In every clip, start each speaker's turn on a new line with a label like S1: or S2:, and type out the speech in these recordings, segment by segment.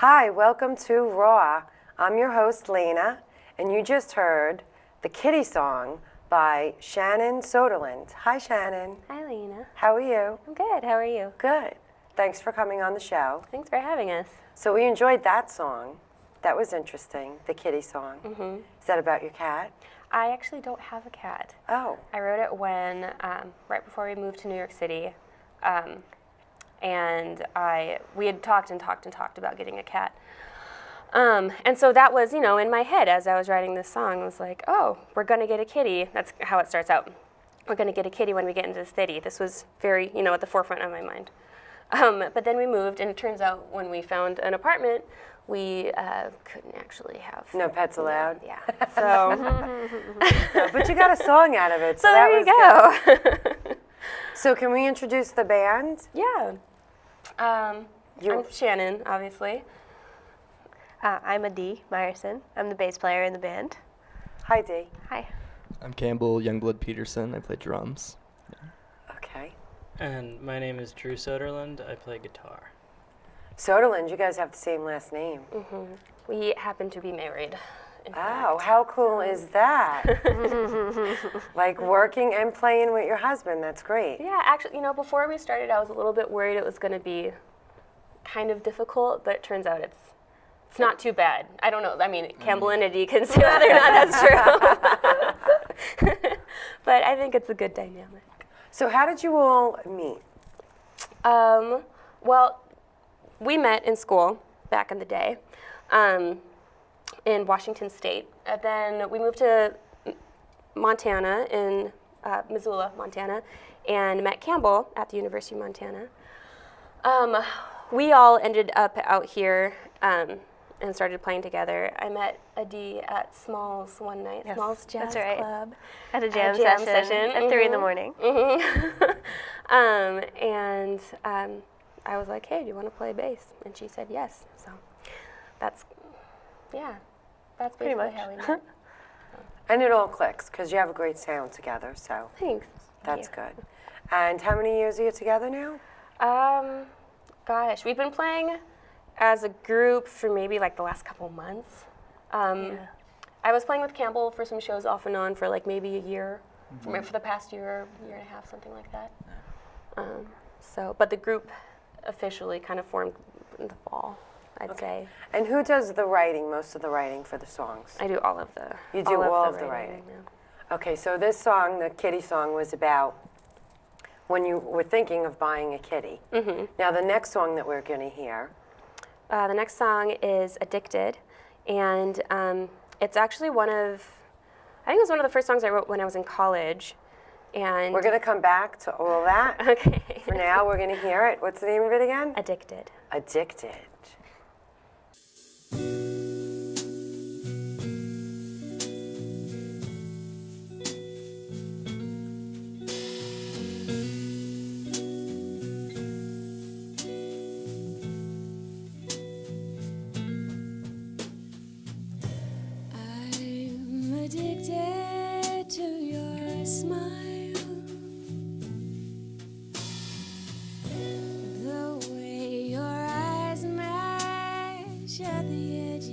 S1: Hi, welcome to Raw. I'm your host, Lena, and you just heard the Kitty Song by Shannon Söderlund. Hi, Shannon.
S2: Hi, Lena.
S1: How are you?
S2: I'm good. How are you?
S1: Good. Thanks for coming on the show.
S2: Thanks for having us.
S1: So we enjoyed that song. That was interesting, the Kitty Song.
S2: Mm-hmm.
S1: Is that about your cat?
S2: I actually don't have a cat.
S1: Oh.
S2: I wrote it when, right before we moved to New York City, and we had talked about getting a cat. And so that was, in my head as I was writing this song. I was like, oh, we're going to get a kitty. That's how it starts out. We're going to get a kitty when we get into the city. This was very, at the forefront of my mind. But then we moved, and it turns out when we found an apartment, we couldn't actually have...
S1: No pets allowed?
S2: Yeah. So,
S1: but you got a song out of it, so that
S2: there
S1: was
S2: you go.
S1: good. So can we introduce the band?
S2: Yeah. I'm Shannon, obviously.
S3: I'm Adi Meyerson. I'm the bass player in the band.
S1: Hi, Dee.
S3: Hi.
S4: I'm Campbell Youngblood Peterson. I play drums.
S1: Okay.
S5: And my name is Drew Söderlund. I play guitar.
S1: Söderlund, you guys have the same last name.
S2: Mm-hmm. We happen to be married.
S1: Oh, how cool is that? Like working and playing with your husband, that's great.
S2: Yeah, actually, before we started, I was a little bit worried it was going to be kind of difficult, but it turns out it's not too bad. I don't know. I mean, Campbell and Adi can see whether or not that's true. But I think it's a good dynamic.
S1: So how did you all meet?
S2: Well, we met in school back in the day in Washington State. And then we moved to Montana, in Missoula, Montana, and met Campbell at the University of Montana. We all ended up out here and started playing together. I met Adi at Smalls one night,
S3: Yes,
S2: Smalls Jazz
S3: that's right.
S2: Club.
S3: At a jam session at 3 in the morning.
S2: And I was like, hey, do you want to play bass? And she said yes. So that's
S3: Pretty
S2: basically
S3: much.
S2: how we met.
S1: And it all clicks because you have a great sound together, so
S2: Thanks.
S1: that's good. And how many years are you together now?
S2: Gosh, we've been playing as a group for maybe like the last couple months. I was playing with Campbell for some shows off and on for like maybe a year, for the past year and a half, something like that. But the group officially kind of formed in the fall, I'd say.
S1: And who does the writing, most of the writing for the songs?
S2: I do all of the
S1: You do all of the writing.
S2: Yeah.
S1: Okay, so this song, the Kitty Song, was about when you were thinking of buying a kitty.
S2: Mm-hmm.
S1: Now the next song that we're going to hear.
S2: The next song is Addicted, and it's actually I think it was one of the first songs I wrote when I was in college. And
S1: We're going to come back to all that.
S2: Okay.
S1: For now, we're going to hear it. What's the name of it again?
S2: Addicted.
S1: Addicted.
S6: I'm addicted to your smile. The way your eyes match at the edge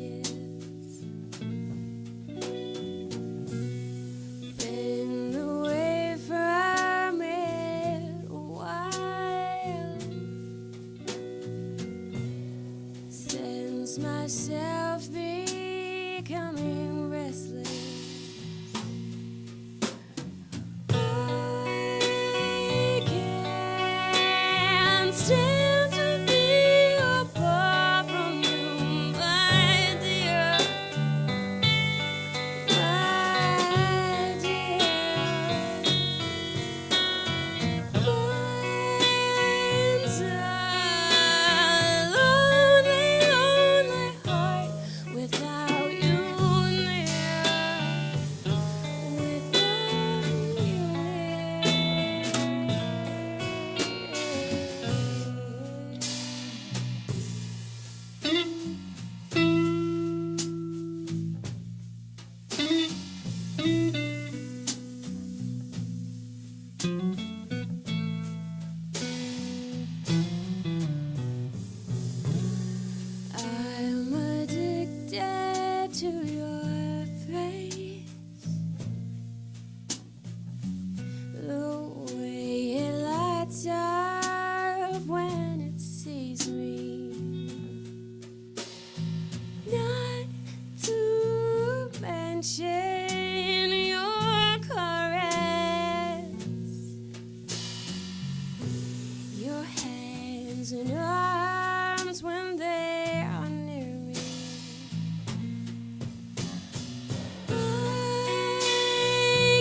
S6: mention your caress, your hands and arms when they are near me. I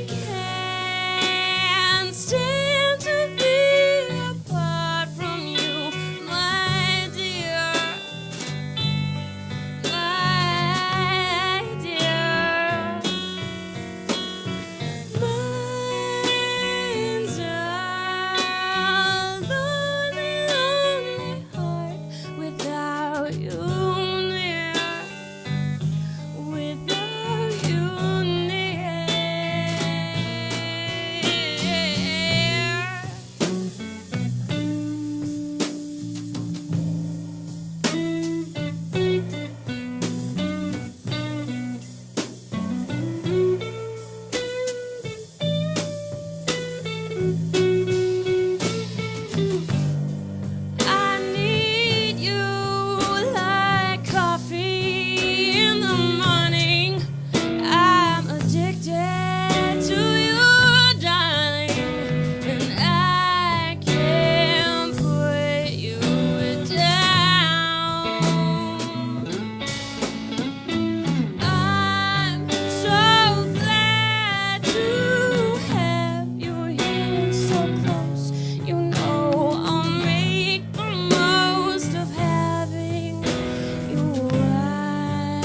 S6: can't stand to be apart from you, my dear, my dear. Mine's a lonely, lonely heart without you near, without you near. I need you like coffee in the morning. I'm addicted to you, darling, and I can't put you down. I'm so glad to have you here so close. You know I'll make the most of having you around.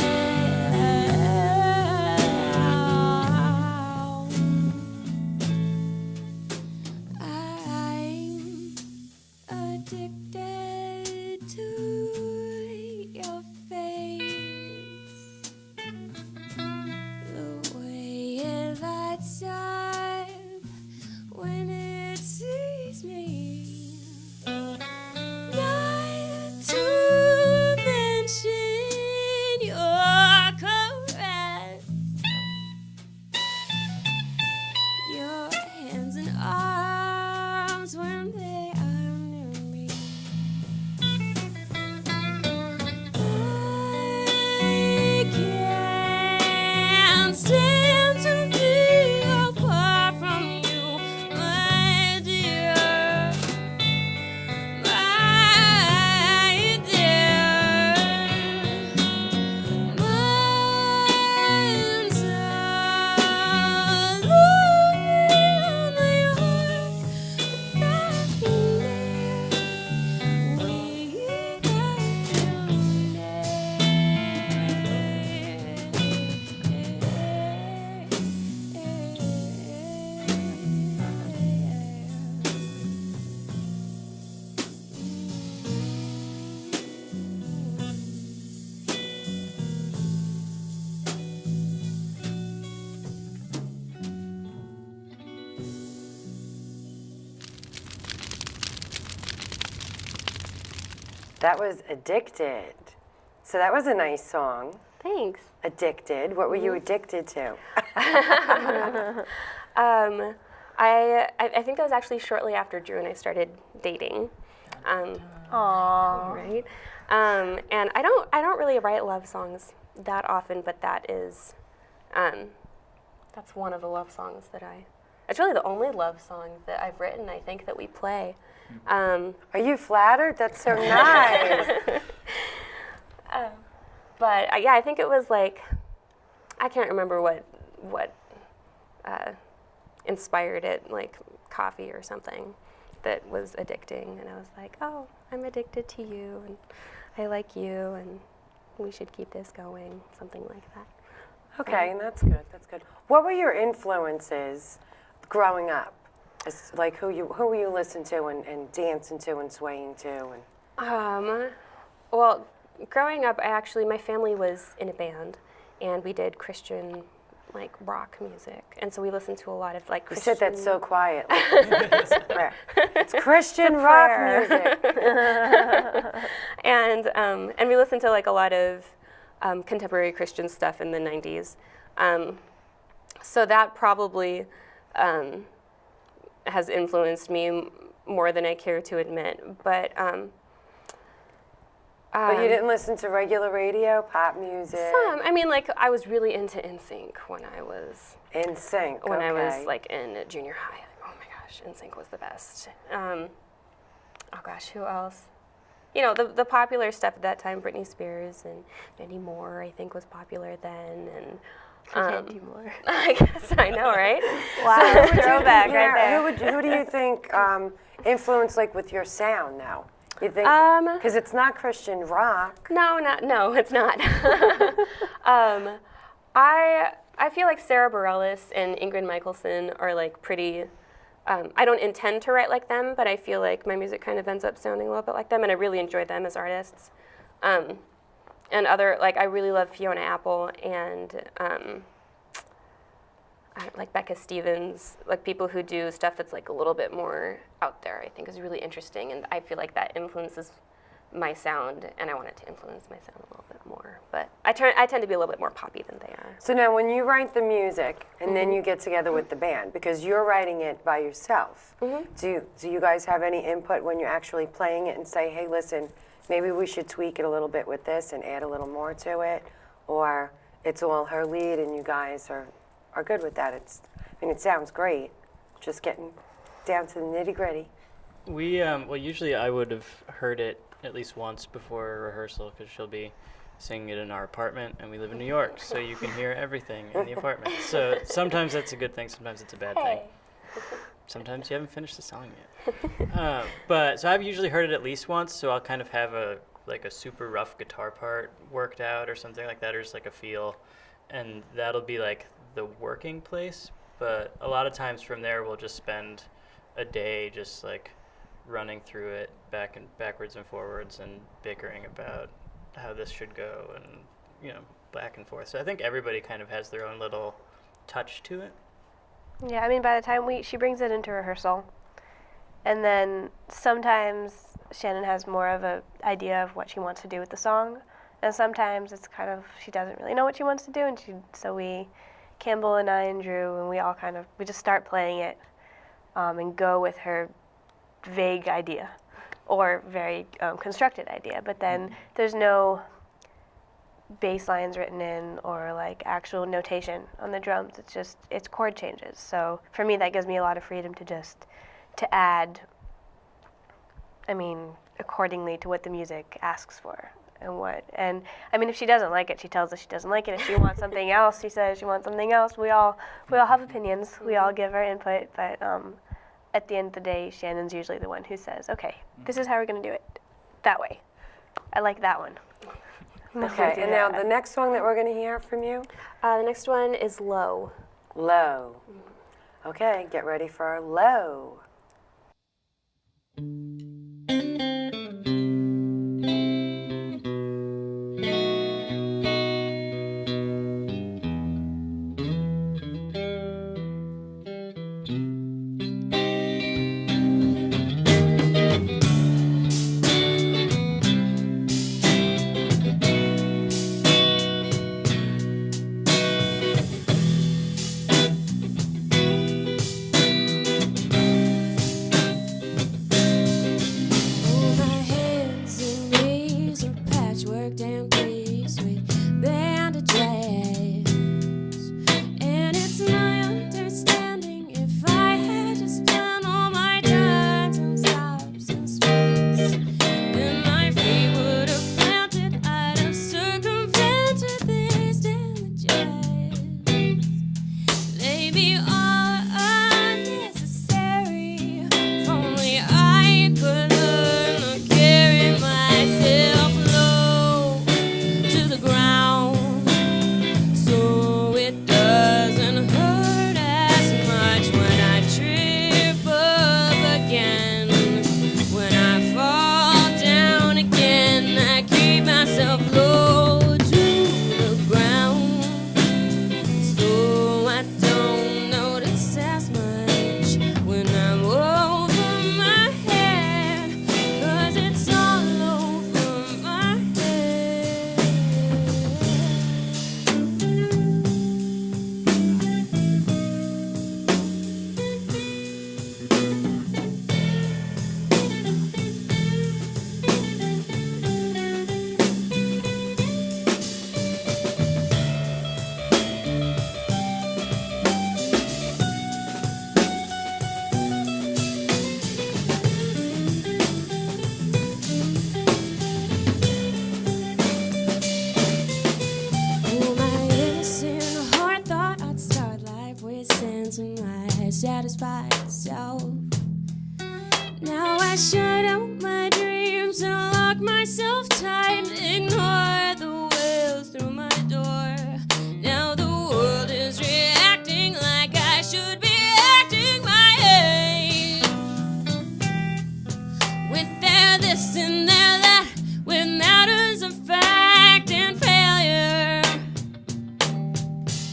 S6: I'm addicted to your face, the way it lights up when it sees me. Not to mention your caress, your hands and arms when they are near me. I can't stand to be apart from you, my dear, my dear. Mine's a lonely, lonely heart without you near,
S1: That was Addicted. So that was a nice song.
S2: Thanks.
S1: Addicted. What were you addicted to?
S2: I think that was actually shortly after Drew and I started dating.
S3: Aww.
S2: Right? And I don't really write love songs that often, but that's one of the love songs that it's really the only love song that I've written, I think, that we play.
S1: Are you flattered? That's so nice.
S2: But yeah, I think it was like, I can't remember what inspired it, like coffee or something that was addicting. And I was like, oh, I'm addicted to you, and I like you, and we should keep this going, something like that.
S1: Okay, and that's good. That's good. What were your influences growing up? It's like who you listened to and dancing to and swaying to and.
S2: Well, growing up, my family was in a band, and we did Christian, like, rock music, and so we listened to a lot of, like,
S1: You
S2: Christian...
S1: said that so quiet. It's a prayer. It's Christian rock music.
S2: And we listened to, like, a lot of contemporary Christian stuff in the 90s. So that probably has influenced me more than I care to admit. But
S1: But you didn't listen to regular radio, pop music?
S2: Some. I mean, like, I was really into NSYNC when I was
S1: In sync.
S2: when I was
S1: okay.
S2: like in junior high. Oh my gosh, NSYNC was the best. Oh gosh, who else? You know, the popular stuff at that time, Britney Spears and Mandy Moore, I think was popular then, and
S3: Mandy Moore.
S2: I guess I know, right?
S3: Wow, throwback
S1: Yeah,
S3: right there.
S1: who do you think influenced like with your sound now? You think because it's not Christian rock.
S2: No, it's not. I feel like Sarah Bareilles and Ingrid Michaelson are like pretty. I don't intend to write like them, but I feel like my music kind of ends up sounding a little bit like them, and I really enjoy them as artists. And other, like, I really love Fiona Apple and like Becca Stevens, like people who do stuff that's like a little bit more out there, I think is really interesting, and I feel like that influences my sound, and I want it to influence my sound a little bit more. But I tend to be a little bit more poppy than they are.
S1: So now when you write the music and then you get together with the band, because you're writing it by yourself, do you guys have any input when you're actually playing it and say, hey, listen, maybe we should tweak it a little bit with this and add a little more to it? Or it's all her lead and you guys are good with that? I mean, it sounds great, just getting down to the nitty-gritty.
S5: We, well, usually I would have heard it at least once before a rehearsal because she'll be singing it in our apartment, and we live in New York, so you can hear everything in the apartment. So sometimes that's a good thing, sometimes it's a bad thing. Sometimes you haven't finished the song yet. But so I've usually heard it at least once, so I'll kind of have a super rough guitar part worked out or something like that, or just like a feel, and that'll be like the working place. But a lot of times from there we'll just spend a day just like running through it backwards and forwards and bickering about how this should go and, you know, back and forth. So I think everybody kind of has their own little touch to it.
S3: Yeah, I mean, by the time she brings it into rehearsal, and then sometimes Shannon has more of an idea of what she wants to do with the song, and sometimes it's kind of, she doesn't really know what she wants to do, and so Campbell and I and Drew, and we just start playing it and go with her vague idea or very constructed idea, but then there's no bass lines written in or like actual notation on the drums. It's chord changes. So for me, that gives me a lot of freedom to add, I mean, accordingly to what the music asks for. And I mean, if she doesn't like it, she tells us she doesn't like it. If she wants something else, she says she wants something else. We all have opinions. We all give our input, but at the end of the day, Shannon's usually the one who says, okay, this is how we're going to do it, that way. I like that one.
S1: Okay, and now the next song that we're going to hear from you?
S2: The next one is Low.
S1: Low. Okay, get ready for Low.
S6: into my satisfied self. Now I shut out my dreams and lock myself tight, ignore the wails through my door. Now the world is reacting like I should be acting my age, with their this and their that, with matters of fact and failure.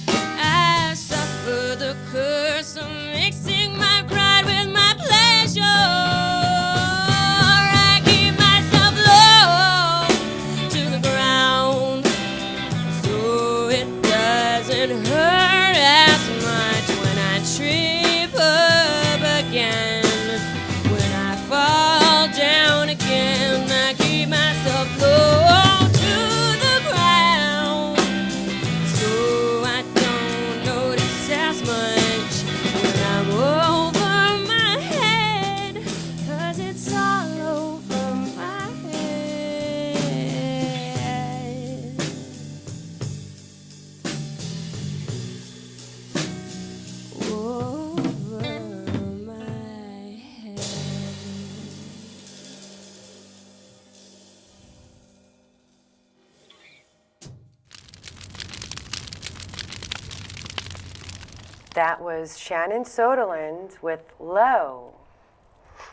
S6: I suffer the curse of mixing my pride with my pleasure. I keep myself low to the ground, so it doesn't hurt as much when I trip up again. When I fall down again, I keep myself low to the ground, so I don't notice as much when I'm over my head, 'cause it's all over my head. Over my head.
S1: That was Shannon Söderlund with Low.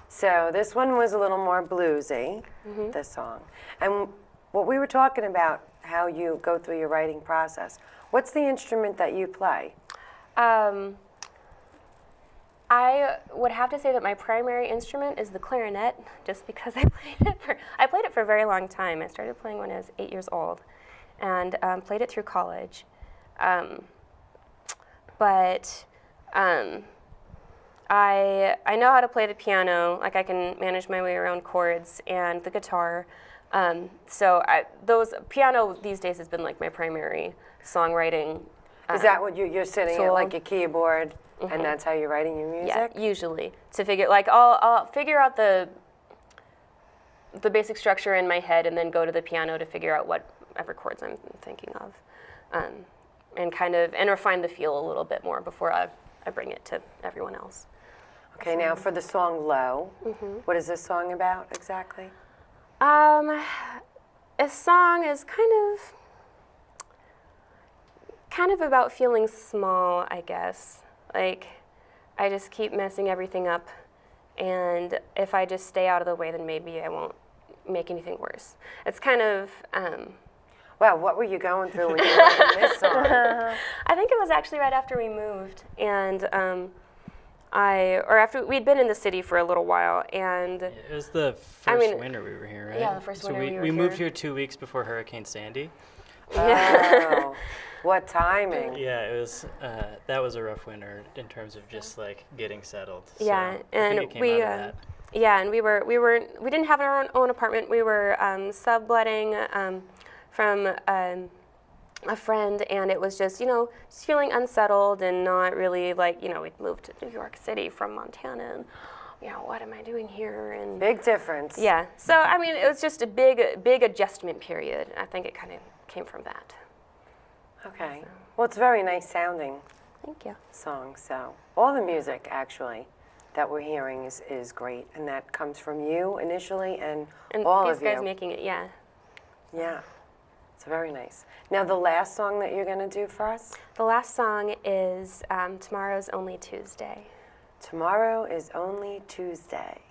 S1: So this one was a little more bluesy, this song. And what we were talking about, how you go through your writing process. What's the instrument that you play?
S2: I would have to say that my primary instrument is the clarinet, just because I played it for a very long time. I started playing when I was 8 years old, and played it through college. But I know how to play the piano. Like, I can manage my way around chords, and the guitar. So piano these days has been like my primary songwriting.
S1: Is that what you're sitting at,
S2: tool.
S1: like a keyboard, and that's how you're writing your music?
S2: Yeah, usually. To figure, like, I'll figure out the basic structure in my head, and then go to the piano to figure out whatever chords I'm thinking of, and refine the feel a little bit more before I bring it to everyone else.
S1: Okay, now for the song Low, what is this song about exactly?
S2: A song is kind of about feeling small, I guess. Like, I just keep messing everything up, and if I just stay out of the way, then maybe I won't make anything worse. It's kind of,
S1: Wow, what were you going through when you were writing this song?
S2: I think it was actually right after we moved, and after we'd been in the city for a little while, and
S5: It was the first winter we were here, right?
S2: yeah, the first winter we were
S5: we moved
S2: here.
S5: here 2 weeks before Hurricane Sandy.
S1: Oh, what timing.
S5: Yeah, it was. That was a rough winter in terms of just like getting settled. So
S2: Yeah,
S5: I think
S2: and
S5: it came
S2: we,
S5: out of that.
S2: yeah, and we didn't have our own apartment. We were subletting from a friend, and it was just, just feeling unsettled and not really like, we'd moved to New York City from Montana, and, what am I doing here? And
S1: Big difference.
S2: yeah, so I mean, it was just a big adjustment period. I think it kind of came from that.
S1: Okay. Well, it's a very nice sounding
S2: Thank you.
S1: song, so all the music, actually, that we're hearing is great, and that comes from you initially and all
S2: these
S1: of
S2: guys
S1: you.
S2: making it, yeah.
S1: Yeah, it's very nice. Now, the last song that you're going to do for us?
S2: The last song is Tomorrow's Only Tuesday.
S1: Tomorrow is only Tuesday.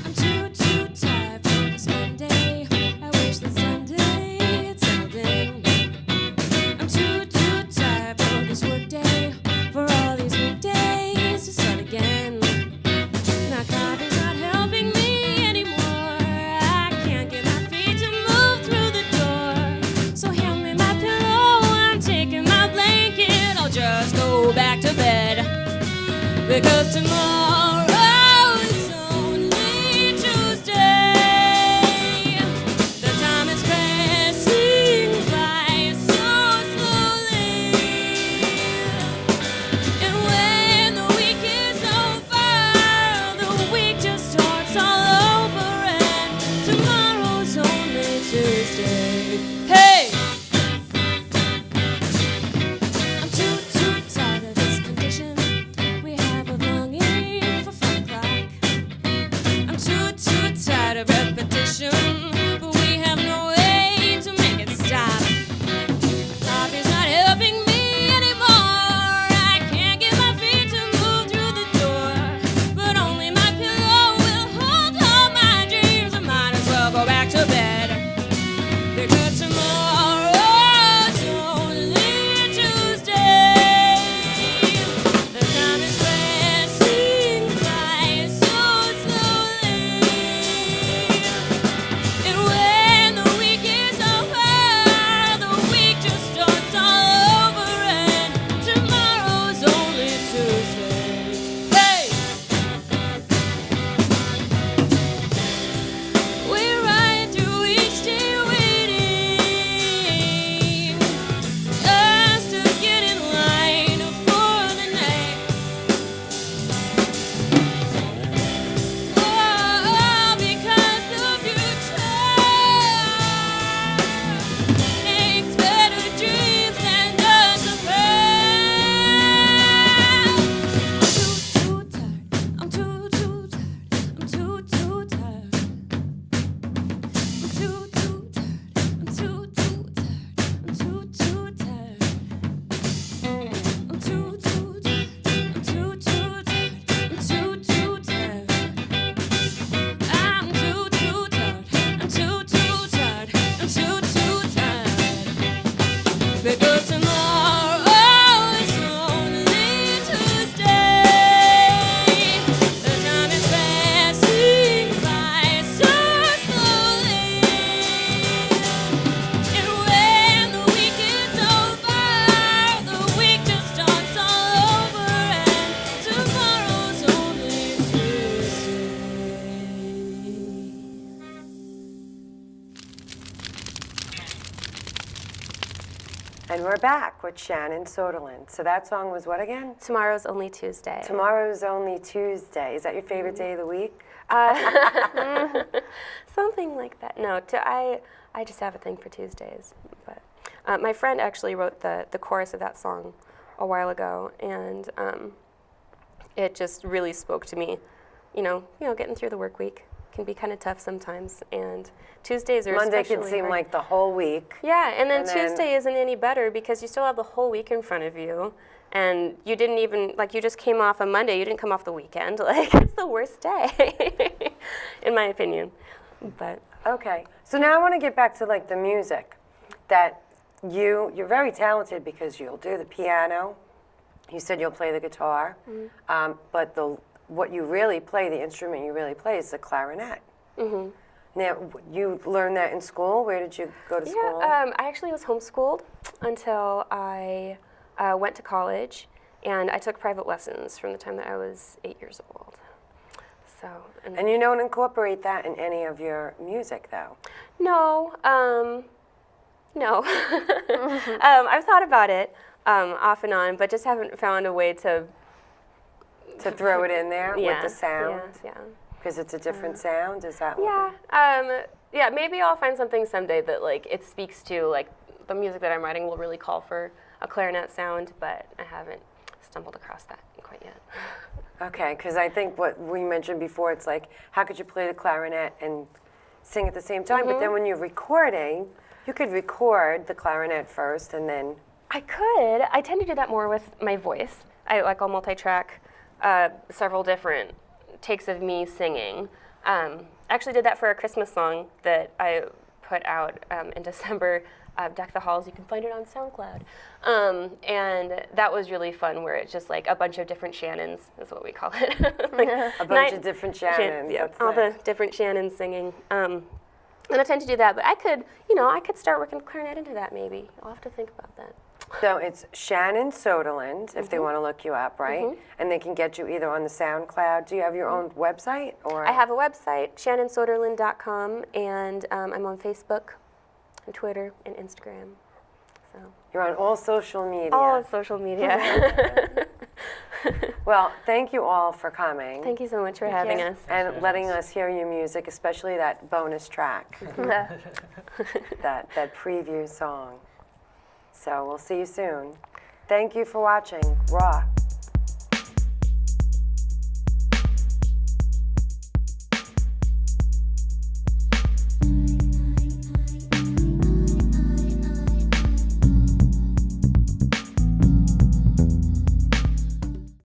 S6: I'm too tired for this Monday. I wish that Sunday had settled in. I'm too tired for this workday, for all these weekdays to start again. Now coffee's not helping me anymore. I can't get my feet to move through the door. So hand me my pillow, I'm taking my blanket. I'll just go back to bed, because tomorrow is only Tuesday. The time is passing by so slowly, and when the
S1: we're back with Shannon Söderlund. So that song was what again?
S2: Tomorrow's Only Tuesday.
S1: Tomorrow's Only Tuesday. Is that your favorite day of the week?
S2: Something like that. No, I just have a thing for Tuesdays. But my friend actually wrote the chorus of that song a while ago, and it just really spoke to me. You know, getting through the work week can be kind of tough sometimes, and Tuesdays are
S1: Monday
S2: especially
S1: can seem
S2: hard.
S1: like the whole week.
S2: Yeah, and then
S1: and then-
S2: Tuesday isn't any better because you still have the whole week in front of you, and you didn't even, like, you just came off a Monday, you didn't come off the weekend. Like, it's the worst day, in my opinion. But
S1: Okay, so now I want to get back to like the music. That you're very talented because you'll do the piano. You said you'll play the guitar, but what you really play, the instrument you really play, is the clarinet. Now, you learned that in school. Where did you go to school?
S2: I actually was homeschooled until I went to college, and I took private lessons from the time that I was 8 years old. So,
S1: And you don't incorporate that in any of your music, though.
S2: no. I've thought about it off and on, but just haven't found a way to.
S1: To throw it in there with the sound,
S2: Yeah.
S1: because it's a different sound. Is that?
S2: Yeah, maybe I'll find something someday that like it speaks to like the music that I'm writing will really call for a clarinet sound, but I haven't stumbled across that quite yet.
S1: Okay, because I think what we mentioned before, it's like, how could you play the clarinet and sing at the same time? But then when you're recording, you could record the clarinet first and then.
S2: I could. I tend to do that more with my voice. I'll multi-track several different takes of me singing. I actually did that for a Christmas song that I put out in December, Deck the Halls. You can find it on SoundCloud. And that was really fun, where it's just like a bunch of different Shannons, is what we call it. Like
S1: A bunch of different Shannons.
S2: Yeah,
S1: That's
S2: all
S1: nice.
S2: the different Shannons singing. And I tend to do that, but I could start working clarinet into that maybe. I'll have to think about that.
S1: So it's Shannon Söderlund, if they want to look you up, right? And they can get you either on the SoundCloud. Do you have your own website? Or
S2: I have a website, shannonsöderlund.com, and I'm on Facebook and Twitter and Instagram. So
S1: You're on all social media.
S2: all social media.
S1: Well, thank you all for coming.
S2: Thank you so much for having us.
S1: And letting us hear your music, especially that bonus track, that preview song. So we'll see you soon. Thank you for watching. Rock.